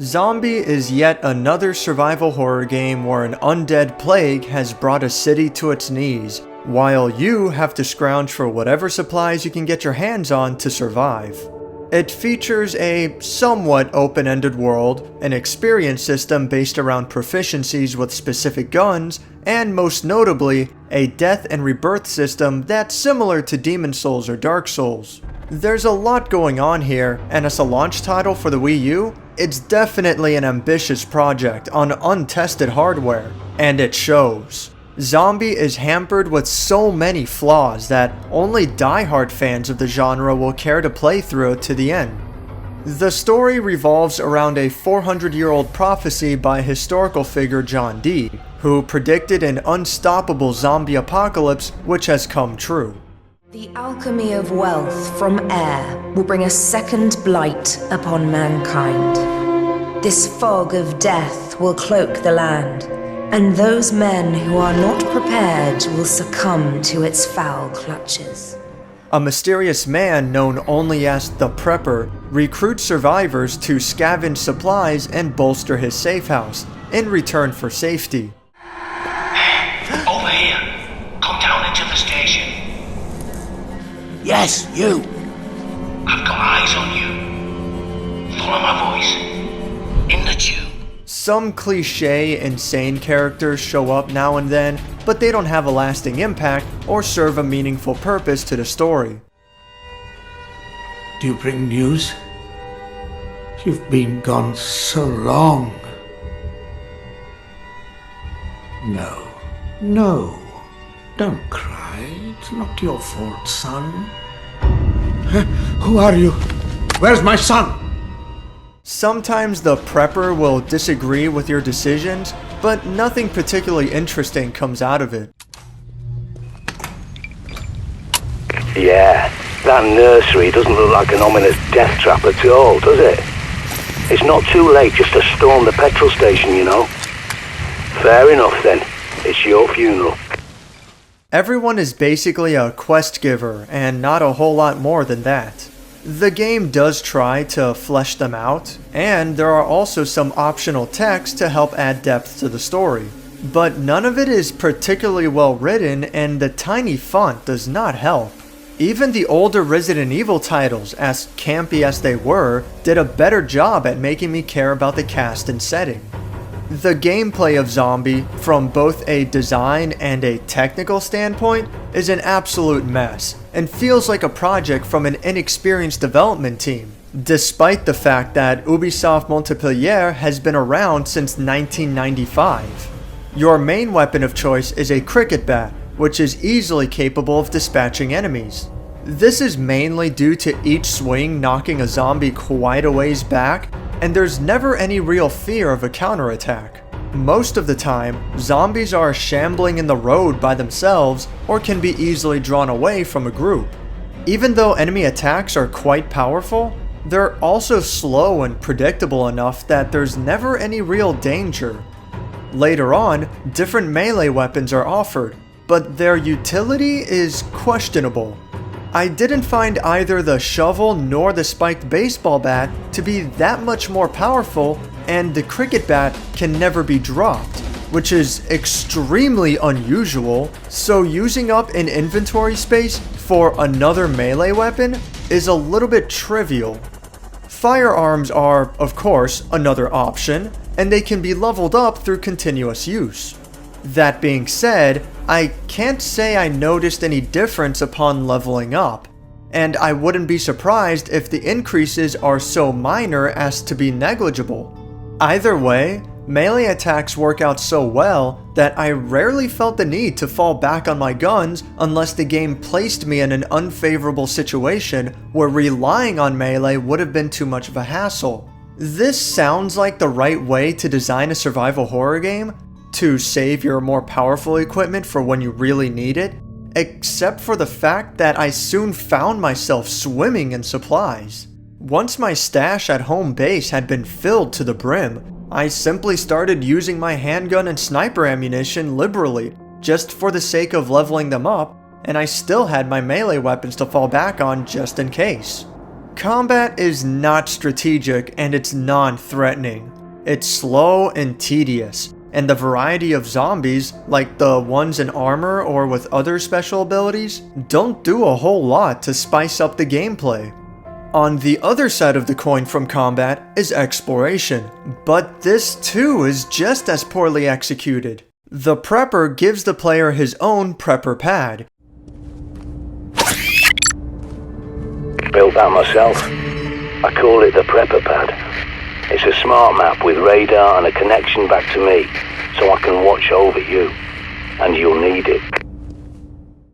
Zombie is yet another survival horror game where an undead plague has brought a city to its knees, while you have to scrounge for whatever supplies you can get your hands on to survive. It features a somewhat open-ended world, an experience system based around proficiencies with specific guns, and most notably, a death and rebirth system that's similar to Demon Souls or Dark Souls. There's a lot going on here, and as a launch title for the Wii U, it's definitely an ambitious project on untested hardware, and it shows. Zombie is hampered with so many flaws that only die-hard fans of the genre will care to play through it to the end. The story revolves around a 400-year-old prophecy by historical figure John Dee, who predicted an unstoppable zombie apocalypse which has come true. The alchemy of wealth from air will bring a second blight upon mankind. This fog of death will cloak the land, and those men who are not prepared will succumb to its foul clutches. A mysterious man known only as the Prepper recruits survivors to scavenge supplies and bolster his safe house in return for safety. Over here. Come down into the station. Yes, you. I've got eyes on you. Follow my voice. In the tube. Some cliché, insane characters show up now and then, but they don't have a lasting impact or serve a meaningful purpose to the story. Do you bring news? You've been gone so long. No. Don't cry. It's not your fault, son. Who are you? Where's my son? Sometimes the Prepper will disagree with your decisions, but nothing particularly interesting comes out of it. Yeah, that nursery doesn't look like an ominous death trap at all, does it? It's not too late just to storm the petrol station, you know. Fair enough then. It's your funeral. Everyone is basically a quest giver, and not a whole lot more than that. The game does try to flesh them out, and there are also some optional text to help add depth to the story. But none of it is particularly well written, and the tiny font does not help. Even the older Resident Evil titles, as campy as they were, did a better job at making me care about the cast and setting. The gameplay of Zombie, from both a design and a technical standpoint, is an absolute mess, and feels like a project from an inexperienced development team, despite the fact that Ubisoft Montpellier has been around since 1995. Your main weapon of choice is a cricket bat, which is easily capable of dispatching enemies. This is mainly due to each swing knocking a zombie quite a ways back, and there's never any real fear of a counterattack. Most of the time, zombies are shambling in the road by themselves or can be easily drawn away from a group. Even though enemy attacks are quite powerful, they're also slow and predictable enough that there's never any real danger. Later on, different melee weapons are offered, but their utility is questionable. I didn't find either the shovel nor the spiked baseball bat to be that much more powerful, and the cricket bat can never be dropped, which is extremely unusual, so using up an inventory space for another melee weapon is a little bit trivial. Firearms are, of course, another option, and they can be leveled up through continuous use. That being said, I can't say I noticed any difference upon leveling up, and I wouldn't be surprised if the increases are so minor as to be negligible. Either way, melee attacks work out so well that I rarely felt the need to fall back on my guns unless the game placed me in an unfavorable situation where relying on melee would have been too much of a hassle. This sounds like the right way to design a survival horror game, to save your more powerful equipment for when you really need it, except for the fact that I soon found myself swimming in supplies. Once my stash at home base had been filled to the brim, I simply started using my handgun and sniper ammunition liberally, just for the sake of leveling them up, and I still had my melee weapons to fall back on just in case. Combat is not strategic and it's non-threatening. It's slow and tedious, and the variety of zombies, like the ones in armor or with other special abilities, don't do a whole lot to spice up the gameplay. On the other side of the coin from combat is exploration, but this too is just as poorly executed. The prepper gives the player his own prepper pad. Built that myself. I call it the prepper pad. It's a smart map with radar and a connection back to me, so I can watch over you. And you'll need it.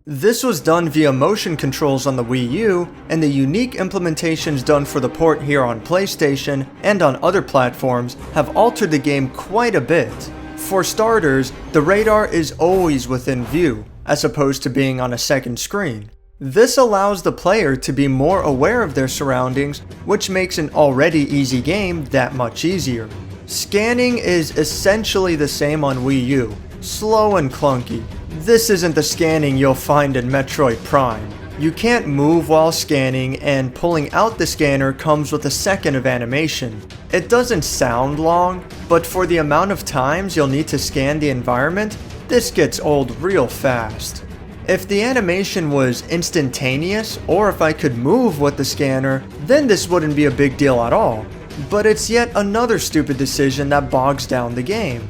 This was done via motion controls on the Wii U, and the unique implementations done for the port here on PlayStation and on other platforms have altered the game quite a bit. For starters, the radar is always within view, as opposed to being on a second screen. This allows the player to be more aware of their surroundings, which makes an already easy game that much easier. Scanning is essentially the same on Wii U, slow and clunky. This isn't the scanning you'll find in Metroid Prime. You can't move while scanning, and pulling out the scanner comes with a second of animation. It doesn't sound long, but for the amount of times you'll need to scan the environment, this gets old real fast. If the animation was instantaneous, or if I could move with the scanner, then this wouldn't be a big deal at all. But it's yet another stupid decision that bogs down the game.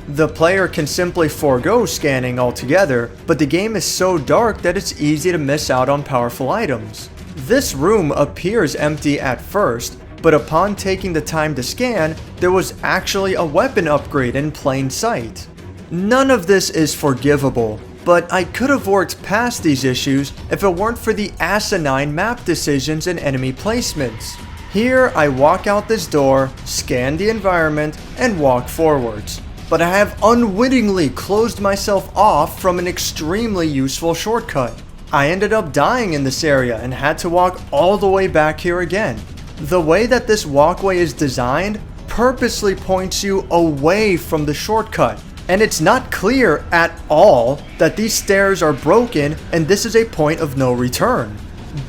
The player can simply forego scanning altogether, but the game is so dark that it's easy to miss out on powerful items. This room appears empty at first, but upon taking the time to scan, there was actually a weapon upgrade in plain sight. None of this is forgivable, but I could have worked past these issues if it weren't for the asinine map decisions and enemy placements. Here I walk out this door, scan the environment, and walk forwards. But I have unwittingly closed myself off from an extremely useful shortcut. I ended up dying in this area and had to walk all the way back here again. The way that this walkway is designed purposely points you away from the shortcut. And it's not clear at all that these stairs are broken and this is a point of no return.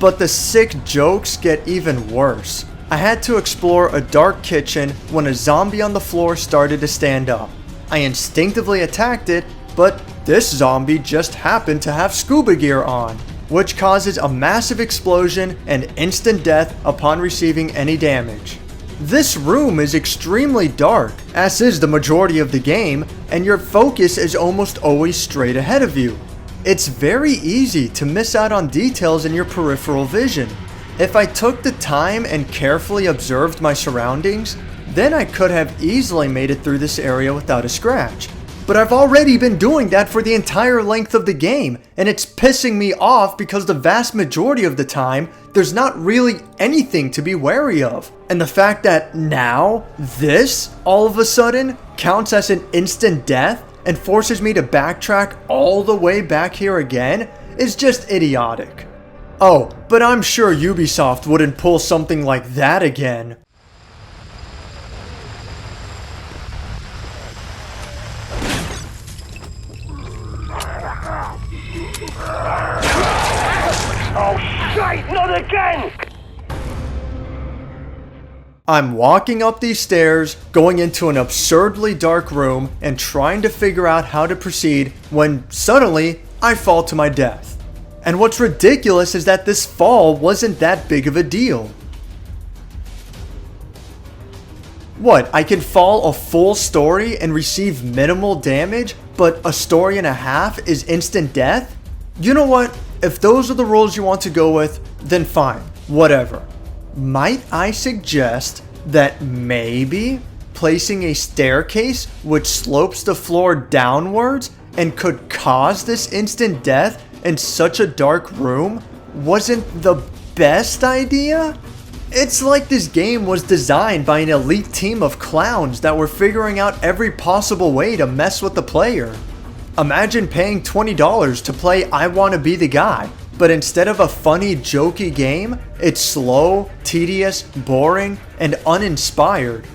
But the sick jokes get even worse. I had to explore a dark kitchen when a zombie on the floor started to stand up. I instinctively attacked it, but this zombie just happened to have scuba gear on, which causes a massive explosion and instant death upon receiving any damage. This room is extremely dark, as is the majority of the game, and your focus is almost always straight ahead of you. It's very easy to miss out on details in your peripheral vision. If I took the time and carefully observed my surroundings, then I could have easily made it through this area without a scratch. But I've already been doing that for the entire length of the game, and it's pissing me off because the vast majority of the time, there's not really anything to be wary of. And the fact that now, this, all of a sudden, counts as an instant death and forces me to backtrack all the way back here again is just idiotic. Oh, but I'm sure Ubisoft wouldn't pull something like that again. Oh, shite, not again! I'm walking up these stairs, going into an absurdly dark room, and trying to figure out how to proceed when suddenly I fall to my death. And what's ridiculous is that this fall wasn't that big of a deal. What, I can fall a full story and receive minimal damage, but a story and a half is instant death? You know what? If those are the rules you want to go with, then fine, whatever. Might I suggest that maybe placing a staircase which slopes the floor downwards and could cause this instant death in such a dark room wasn't the best idea? It's like this game was designed by an elite team of clowns that were figuring out every possible way to mess with the player. Imagine paying $20 to play I Wanna Be the Guy, but instead of a funny, jokey game, it's slow, tedious, boring, and uninspired.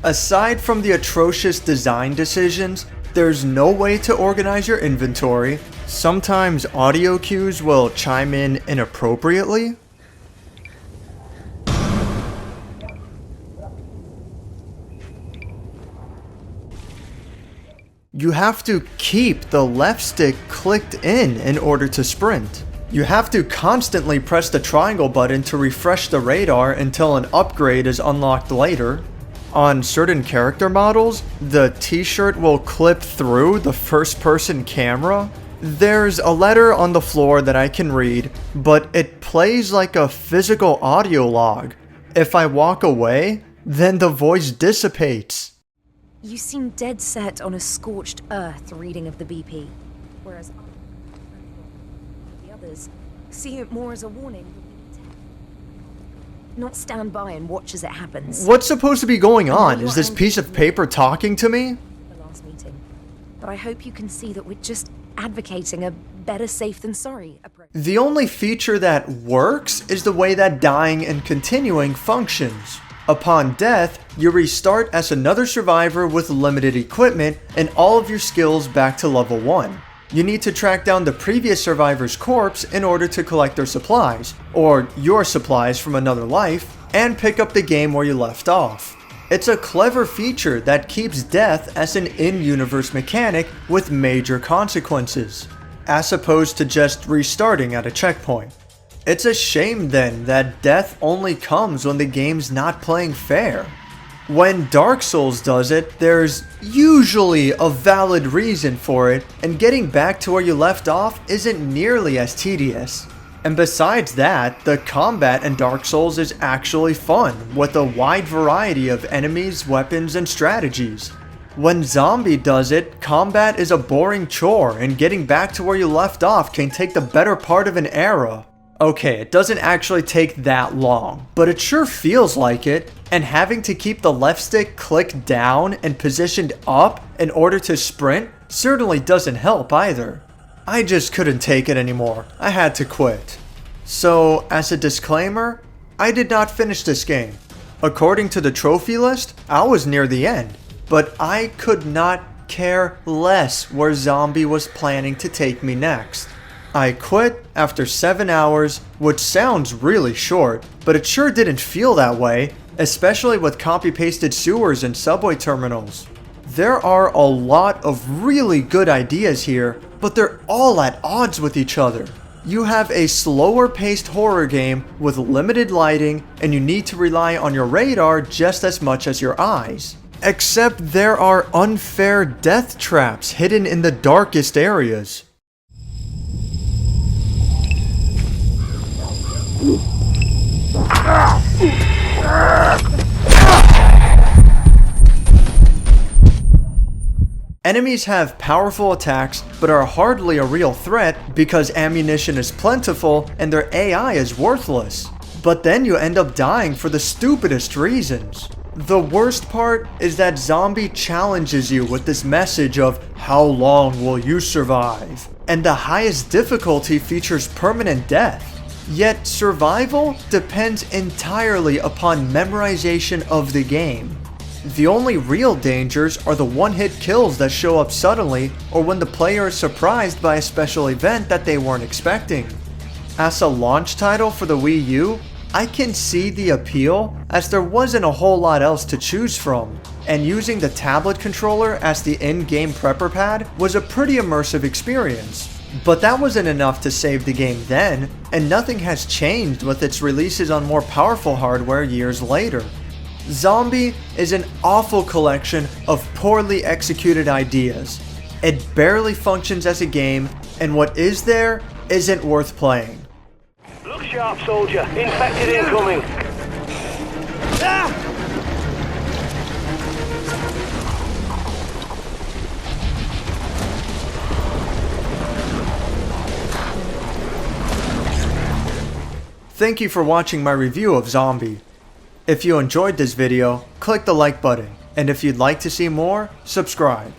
Aside from the atrocious design decisions, there's no way to organize your inventory. Sometimes audio cues will chime in inappropriately. You have to keep the left stick clicked in order to sprint. You have to constantly press the triangle button to refresh the radar until an upgrade is unlocked later. On certain character models, the t-shirt will clip through the first-person camera. There's a letter on the floor that I can read, but it plays like a physical audio log. If I walk away, then the voice dissipates. You seem dead set on a scorched earth reading of the BP, whereas the others see it more as a warning. Not stand by and watch as it happens. What's supposed to be going on? Is this piece of paper talking to me? The last meeting. But I hope you can see that we're just advocating a better safe than sorry approach. The only feature that works is the way that dying and continuing functions. Upon death, you restart as another survivor with limited equipment and all of your skills back to level 1. You need to track down the previous survivor's corpse in order to collect their supplies, or your supplies from another life, and pick up the game where you left off. It's a clever feature that keeps death as an in-universe mechanic with major consequences, as opposed to just restarting at a checkpoint. It's a shame then that death only comes when the game's not playing fair. When Dark Souls does it, there's usually a valid reason for it, and getting back to where you left off isn't nearly as tedious. And besides that, the combat in Dark Souls is actually fun, with a wide variety of enemies, weapons, and strategies. When Zombi does it, combat is a boring chore, and getting back to where you left off can take the better part of an era. Okay, it doesn't actually take that long, but it sure feels like it, and having to keep the left stick clicked down and positioned up in order to sprint certainly doesn't help either. I just couldn't take it anymore. I had to quit. So, as a disclaimer, I did not finish this game. According to the trophy list, I was near the end, but I could not care less where Zombi was planning to take me next. I quit after 7 hours, which sounds really short, but it sure didn't feel that way, especially with copy-pasted sewers and subway terminals. There are a lot of really good ideas here, but they're all at odds with each other. You have a slower-paced horror game with limited lighting, and you need to rely on your radar just as much as your eyes. Except there are unfair death traps hidden in the darkest areas. Enemies have powerful attacks, but are hardly a real threat because ammunition is plentiful and their AI is worthless. But then you end up dying for the stupidest reasons. The worst part is that Zombi challenges you with this message of how long will you survive? And the highest difficulty features permanent death. Yet survival depends entirely upon memorization of the game. The only real dangers are the one-hit kills that show up suddenly or when the player is surprised by a special event that they weren't expecting. As a launch title for the Wii U, I can see the appeal as there wasn't a whole lot else to choose from, and using the tablet controller as the in-game prepper pad was a pretty immersive experience. But that wasn't enough to save the game then, and nothing has changed with its releases on more powerful hardware years later. Zombi is an awful collection of poorly executed ideas. It barely functions as a game, and what is there isn't worth playing. Look sharp, soldier. Infected incoming. Thank you for watching my review of Zombi. If you enjoyed this video, click the like button, and if you'd like to see more, subscribe.